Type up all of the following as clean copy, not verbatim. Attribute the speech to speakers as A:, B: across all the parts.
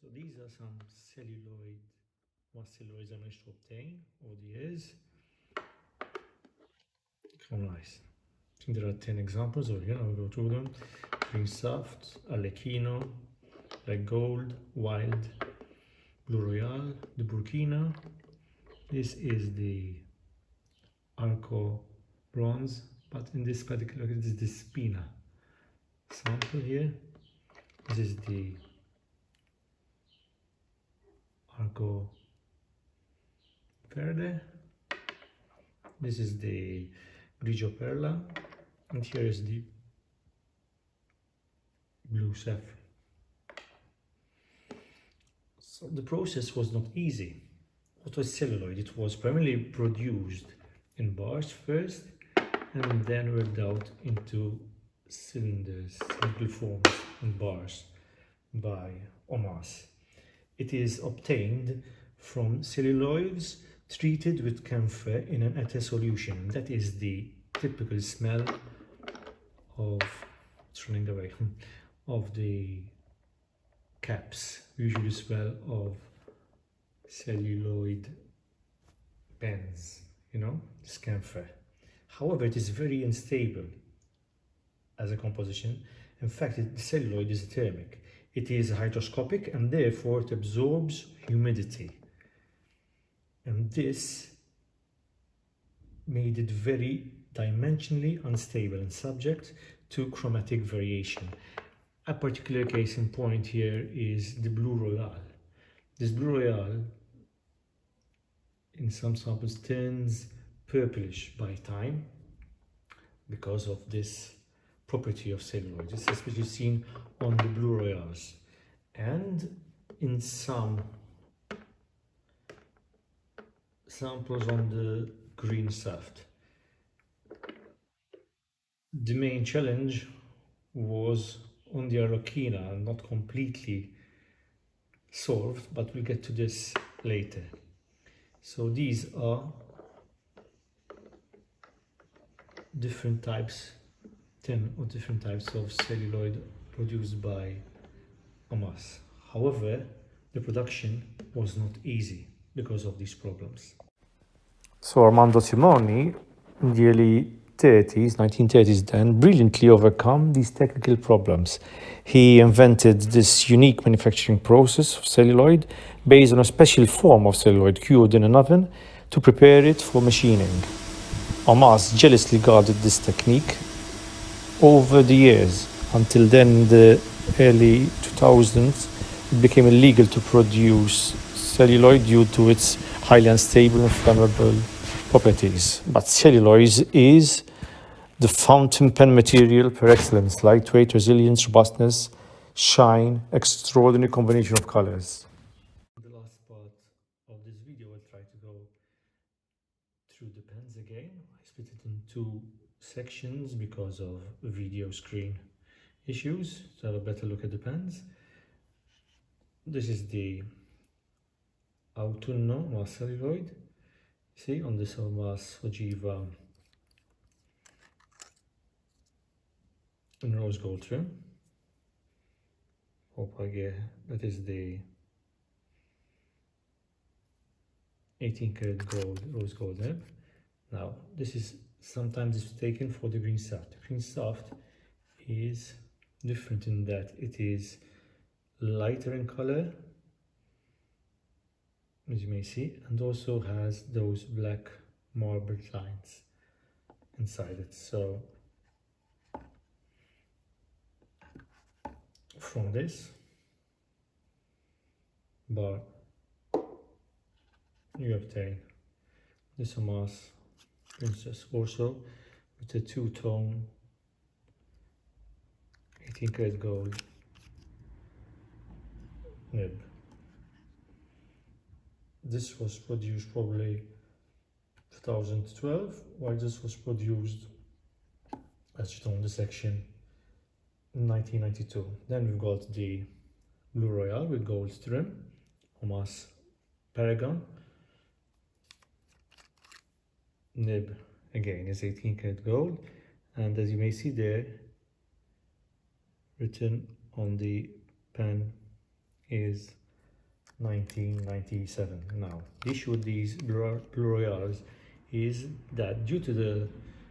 A: So these are some celluloid, OMAS Celluloids I managed to obtain over the years. How nice. I think there are 10 examples over here. I'll go through them. Green Saft, Arlekina, Red Gold, Wild, Blue Royale, the Burkina. This is the Arco Bronze, but in this particular case, this is the spina sample here. This is the Arco Verde. This is the Grigio Perla, and here is the blue Saffron. So the process was not easy. What was celluloid? It was primarily produced in bars first, and then worked out into cylinders, cylindrical forms and bars by OMAS. It is obtained from celluloids treated with camphor in an ether solution. That is the typical smell of, it's running away, of the caps. Usually smell of celluloid pens, you know, this camphor. However, it is very unstable as a composition. In fact, the celluloid is thermic. It is hygroscopic and therefore it absorbs humidity. And this made it very dimensionally unstable and subject to chromatic variation. A particular case in point here is the Blue Royale. This Blue Royale in some samples turns purplish by time because of this property of celluloid. This is especially seen on the Blue Royales and in some samples on the green Saft. The main challenge was on the Arlekina, not completely solved, but we'll get to this later. So these are different types, 10 or different types of celluloid produced by OMAS. However, the production was not easy because of these problems. So Armando Simoni, in the early 1930s then, brilliantly overcome these technical problems. He invented this unique manufacturing process of celluloid based on a special form of celluloid cured in an oven to prepare it for machining. OMAS jealously guarded this technique over the years. Until then, in the early 2000s, it became illegal to produce celluloid due to its highly unstable and flammable properties. But celluloid is the fountain pen material per excellence: lightweight, resilience, robustness, shine, extraordinary combination of colors. In the last part of this video, I'll try to go through the pens again. I split it in two sections because of video screen issues, so have a better look at the pens. This is the Autunno OMAS Celluloid. See, on this OMAS Ogiva in rose gold trim. Hope I get, that is the 18 karat gold, rose gold nib. Now, this is sometimes it's taken for the green Saft. The green Saft is different in that it is lighter in color, as you may see, and also has those black marble lines inside it. So from this bar you obtain this OMAS Princess, also with a two-tone 18 karat gold nib. This was produced probably 2012, while this was produced, as shown in the section, in 1992. Then we've got the Blue Royale with gold trim, OMAS Paragon. Nib again is 18 karat gold, and as you may see there, written on the pen is 1997. Now, the issue with these Blue Royales is that due to the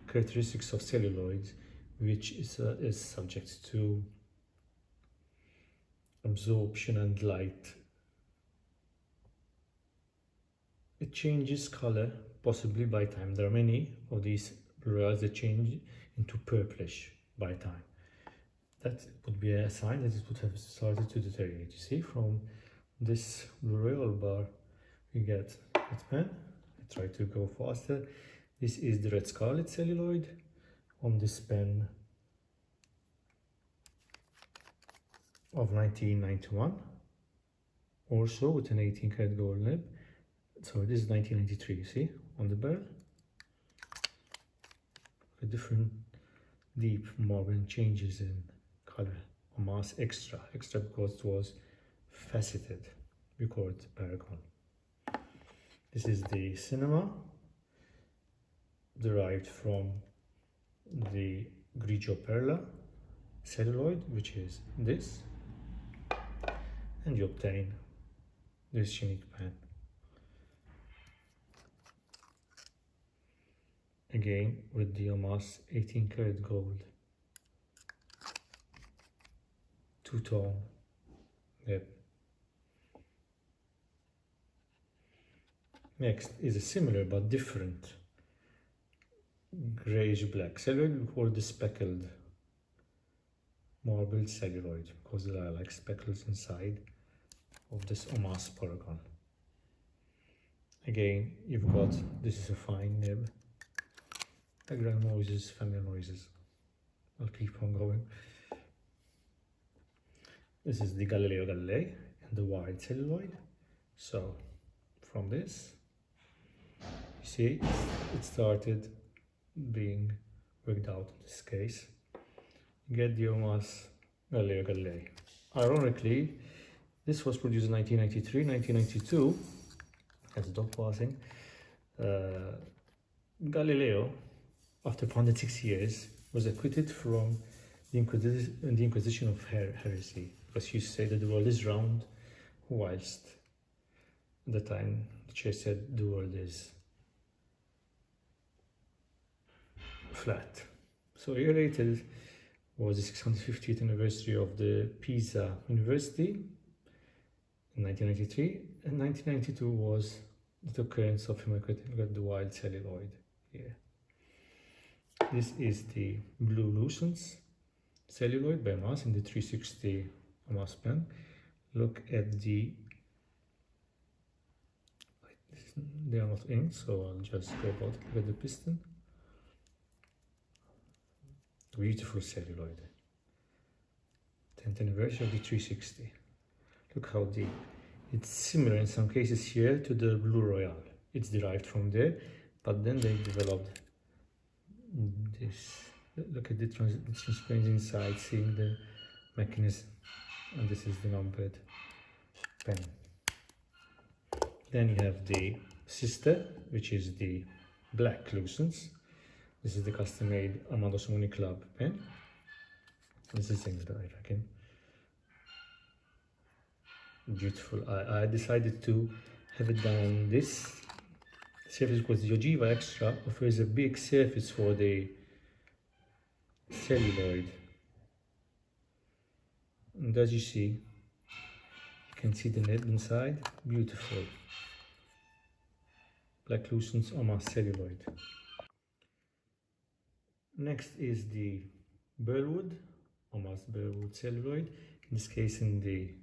A: characteristics of celluloids, which is subject to absorption and light, it changes color possibly by time. There are many of these Blue Royales that change into purplish by time. That would be a sign that it would have started to deteriorate. You see, from this Blue Royale bar we get that pen. I try to go faster. This is the red Scarlet Celluloid on this pen of 1991, also with an 18 karat gold nib. So this is 1993, you see, on the barrel. A different deep marble changes in color. Omas extra because it was faceted, record paragon. This is the cinema, derived from the Grigio Perla celluloid, which is this, and you obtain this unique pen. Again with the Omas 18 karat gold two-tone nib. Next is a similar but different grayish black celluloid. We call the speckled marble celluloid because there are like speckles inside of this Omas paragon. Again, you've got, this is a fine nib, background noises, familiar noises. I'll keep on going. This is the Galileo Galilei and the wide celluloid. So from this, you see it started being worked out in this case. You get the Omas Galileo Galilei. Ironically, this was produced in 1993, 1992, as a dog passing. Galileo, after 106 years, was acquitted from the Inquisition of heresy, because he said that the world is round, whilst at the time the church said the world is flat. So a year later was the 650th anniversary of the Pisa University in 1993, and 1992 was the occurrence of him acquiring the wild celluloid here. This is the blue Lucens celluloid by Omas in the 360 Omas pen. Look at the, they are not in, so I'll just go about it. Look at the piston. Beautiful celluloid. 10th anniversary of the 360. Look how deep. It's similar in some cases here to the Blue Royale. It's derived from there, but then they developed this. Look at the transparency inside, seeing the mechanism, and this is the numbered pen. Then you have the sister, which is the black Lucens. This is the custom-made Armando Simoni Club pen. This is in I reckon. Beautiful. I decided to have it done this surface because the Ogiva Extra offers a big surface for the celluloid. And as you see, you can see the nib inside. Beautiful. Black Lucens Omas Celluloid. Next is the Burlwood, Omas Burlwood Celluloid, in this case in the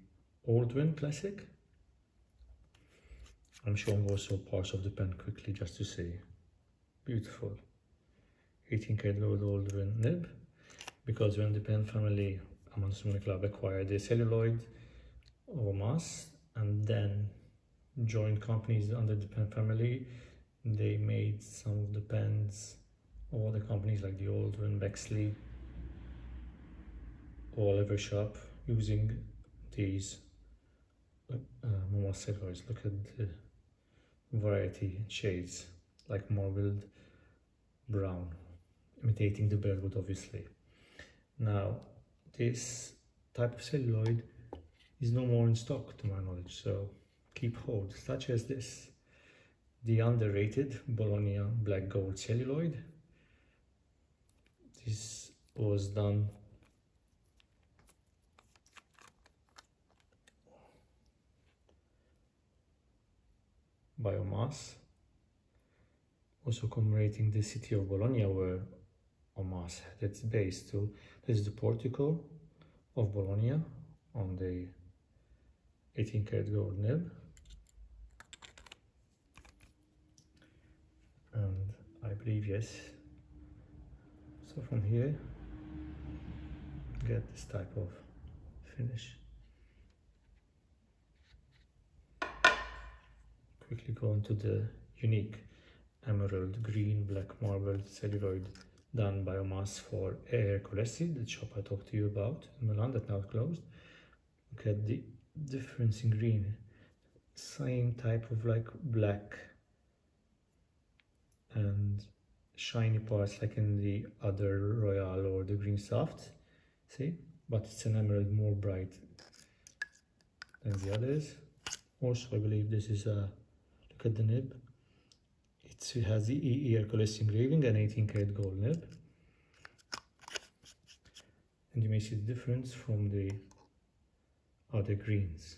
A: old one classic. I'm showing also parts of the pen quickly just to see. Beautiful. 18 karat gold old one nib, because when the pen family Armando Simoni Club acquired the celluloid of Omas and then joined companies under the pen family, they made some of the pens of other companies like the Aldrin, Bexley, or Evershop using these Omas celluloids. Look at the variety in shades, like marbled brown, imitating the Burlwood obviously. Now, this type of celluloid is no more in stock to my knowledge, so keep hold, such as this. The underrated Bologna Black Gold Celluloid. This was done by Omas, also commemorating the city of Bologna where Omas had its base too. This is the portico of Bologna on the 18 karat gold nib. And I believe, yes, so from here get this type of finish. Quickly go into the unique emerald green black marble celluloid done by Omas for Ercolessi, the shop I talked to you about in Milan that now closed. Look at the difference in green, same type of like black and shiny parts like in the other Royale or the green Saft, see, but it's an emerald more bright than the others. Also I believe this is a, look at the nib, it has the EE Ercolessi engraving and 18 karat gold nib, and you may see the difference from the other greens.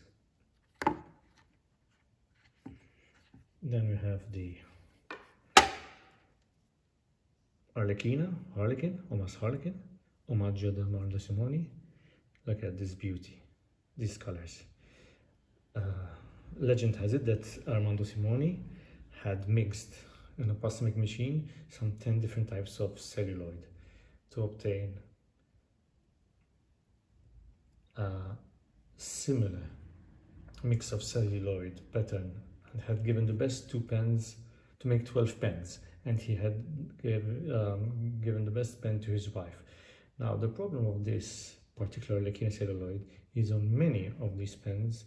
A: Then we have the Arlekina Harlequin, Omas Harlequin, Omaggio da Armando Simoni. Look at this beauty, these colors. Legend has it that Armando Simoni had mixed in a plastic machine some 10 different types of celluloid to obtain a similar mix of celluloid pattern, and had given the best 2 pens to make 12 pens, and he had given the best pen to his wife. Now the problem of this particular Arlekina celluloid is on many of these pens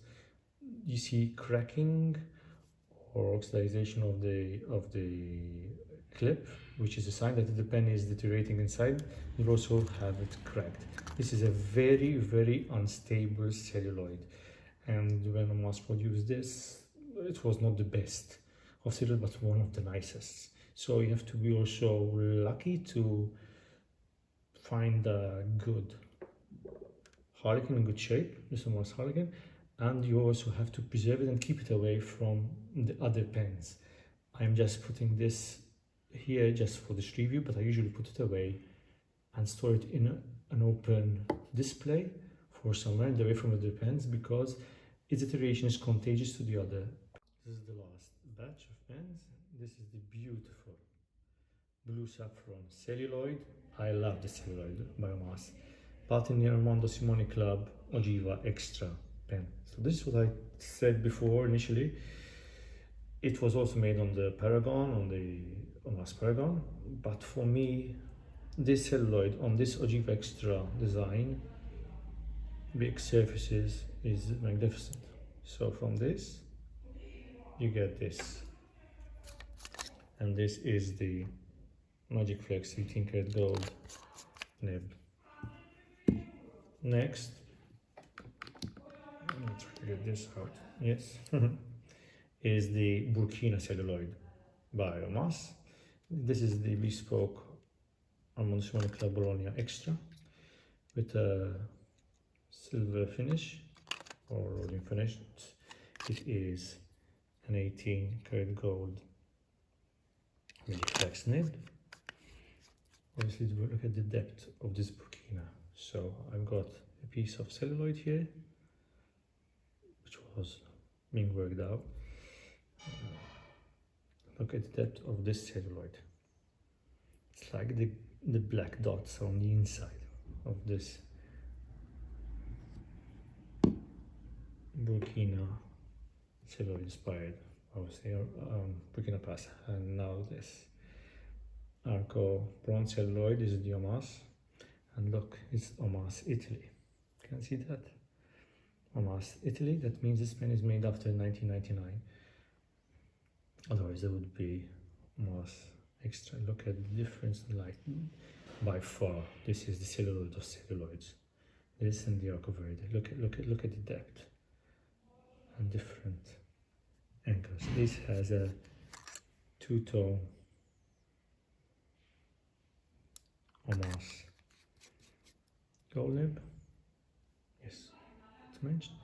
A: you see cracking or oxidization of the clip, which is a sign that the pen is deteriorating inside. You also have it cracked. This is a very, very unstable celluloid, and when Omas produced this, it was not the best of celluloid, but one of the nicest. So you have to be also lucky to find a good Harlequin in good shape, this Omas Harlequin, and you also have to preserve it and keep it away from the other pens. I'm just putting this here just for this review, but I usually put it away and store it in an open display for somewhere and away from other pens, because its deterioration is contagious to the other. This is the last batch of pens. This is the beautiful blue saffron celluloid. I love the celluloid Biomass, but in the Armando Simoni Club Ogiva Extra pen. So this is what I said before initially. It was also made on the Paragon, on the Omas Paragon, but for me, this celluloid on this Ogiva Extra design, big surfaces, is magnificent. So from this, you get this, and this is the Magic Flex 18 karat gold nib. Next, let's get this out. Yes, is the Burkina celluloid by Omas. This is the bespoke Armando Simoni Club Bologna Extra with a silver finish or rolling finish. It is an 18 karat gold Magic Flex nib. Obviously, look at the depth of this Burkina. So I've got a piece of celluloid here, which was being worked out. Look at the depth of this celluloid. It's like the black dots on the inside of this Burkina celluloid inspired, obviously, Burkina Faso. And now this Arco Bronze celluloid is the Omas, and look, it's Omas Italy. Can you see that? Omas Italy, that means this pen is made after 1999. Otherwise there would be Omas Extra. Look at the difference in light. By far, this is the celluloid of celluloids. This and the Arco Verde. Look at the depth and different anchors. This has a two-tone Omas gold nib. Yes, it's mentioned.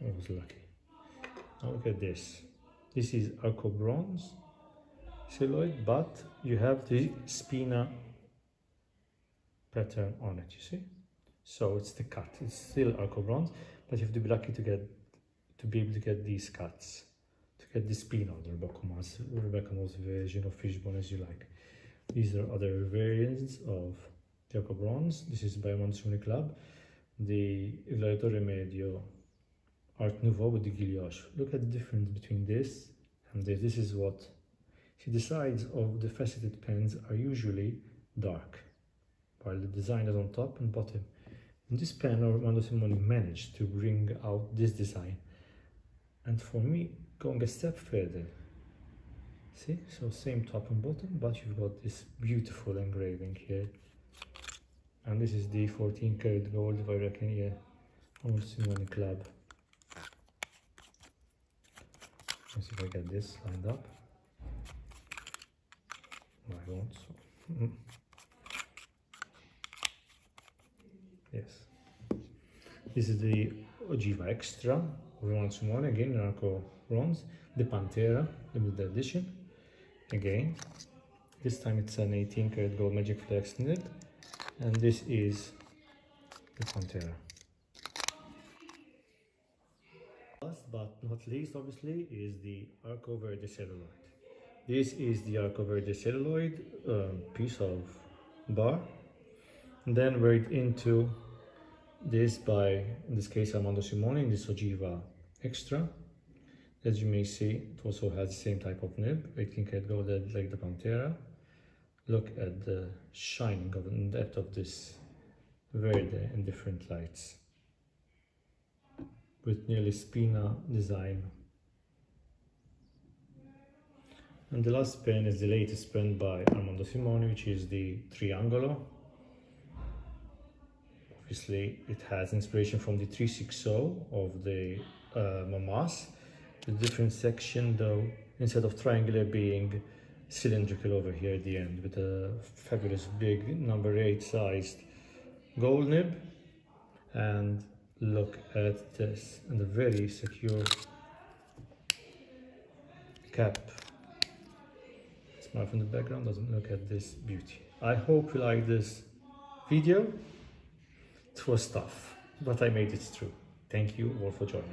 A: I was lucky. Now look at this. This is Arco Bronze Celluloid, but you have the spina pattern on it, you see? So it's the cut. It's still Arco Bronze, but you have to be lucky to be able to get these cuts, to get the spina on the Rebecca Moss version of fishbone, as you like. These are other variants of the Arco Bronze. This is by Monsoon Club, the Gladiatore Medio Art Nouveau with the guillotine. Look at the difference between this and this. This is what, see, the sides of the faceted pens are usually dark, while the design is on top and bottom. And this pen, Armando Simoni managed to bring out this design. And for me, going a step further, see, so same top and bottom, but you've got this beautiful engraving here. And this is the 14 karat gold, if I reckon, yeah, Armando Simoni Club. Let's see if I get this lined up. No, I won't. So. Yes. This is the Ogiva Extra, Royale again in Arco Bronze, the Pantera, limited edition. Again, this time it's an 18 karat gold Magic Flex nib, and this is the Pantera. Last but not least, obviously, is the Arco Verde Celluloid. This is the Arco Verde Celluloid piece of bar, and then we're into this by, in this case, Armando Simoni in this Ogiva Extra. As you may see, it also has the same type of nib, 18 karat gold like the Pantera. Look at the shining of the depth of this Verde in different lights, with nearly spina design. And the last pen is the latest pen by Armando Simoni, which is the Triangolo. Obviously, it has inspiration from the 360 of the OMAS. The different section, though, instead of triangular, being cylindrical over here at the end, with a fabulous big number 8 sized gold nib. And look at this, and a very secure cap. Smile from the background doesn't look at this beauty. I hope you like this video. It was tough, but I made it through. Thank you all for joining.